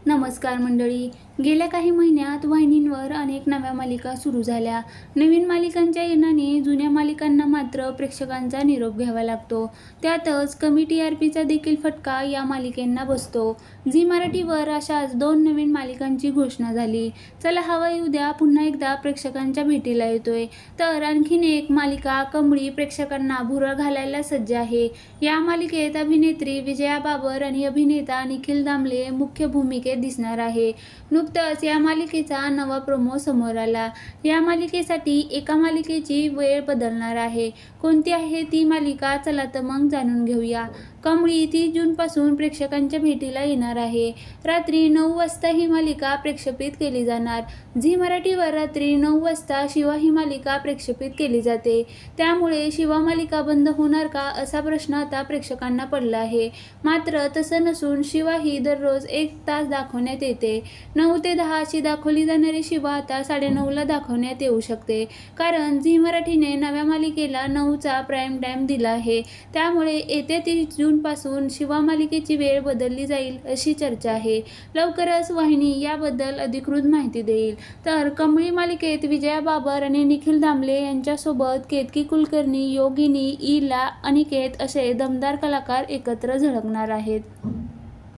नमस्कार मंडळी. गेल्या काही महिन्यात वाहिनींवर अनेक नव्या मालिका सुरू झाल्या. नवीन मालिकांच्या येण्याने जुन्या मालिकांना मात्र प्रेक्षकांचा निरोप घ्यावा लागतो. त्यातच कमी TRPचा देखील फटका या मालिकांना बसतो. झी मराठीवर अशाच 2 नवीन मालिकांची घोषणा झाली. चला हवा येऊ द्या पुन्हा एकदा प्रेक्षकांच्या भेटीला येतोय. तर आणखीन एक मालिका कमळी प्रेक्षकांना भुरळ घालायला सज्ज आहे. या मालिकेत अभिनेत्री विजया बाबर आणि अभिनेता निखिल दामले मुख्य भूमिकेत दिसणार आहे. नुकतंच या मालिकेचा नवा प्रोमो समोर आला. या मालिकेसाठी एका मालिकेची वेळ बदलणार आहे. कोणती आहे ती मालिका? चला तर मग जाणून घेऊया. कमळी 30 जूनपासून प्रेक्षकांच्या भेटीला येणार आहे. रात्री 9 वाजता ही मालिका प्रक्षेपित केली जाणार. झी मराठीवर रात्री 9 वाजता शिवा ही मालिका प्रक्षेपित केली जाते. त्यामुळे शिवा मालिका बंद होणार का असा प्रश्न आता प्रेक्षकांना पडला आहे. मात्र तसं नसून शिवा ही दररोज 1 तास दाखवण्यात येते. 9 ते 10 अशी दाखवली जाणारी शिवा आता 9:30ला दाखवण्यात येऊ शकते. कारण झी मराठीने नव्या मालिकेला 9चा प्राईम टाईम दिला आहे. त्यामुळे येत्या 30 जूनपासून शिवा मालिकेची वेळ बदलली जाईल अशी चर्चा आहे. लवकरच वाहिनी याबद्दल अधिकृत माहिती देईल. तर कमळी मालिकेत विजया बाबर आणि निखिल दामले यांच्यासोबत केतकी कुलकर्णी, योगिनी, इला, अनिकेत असे दमदार कलाकार एकत्र झळकणार आहेत.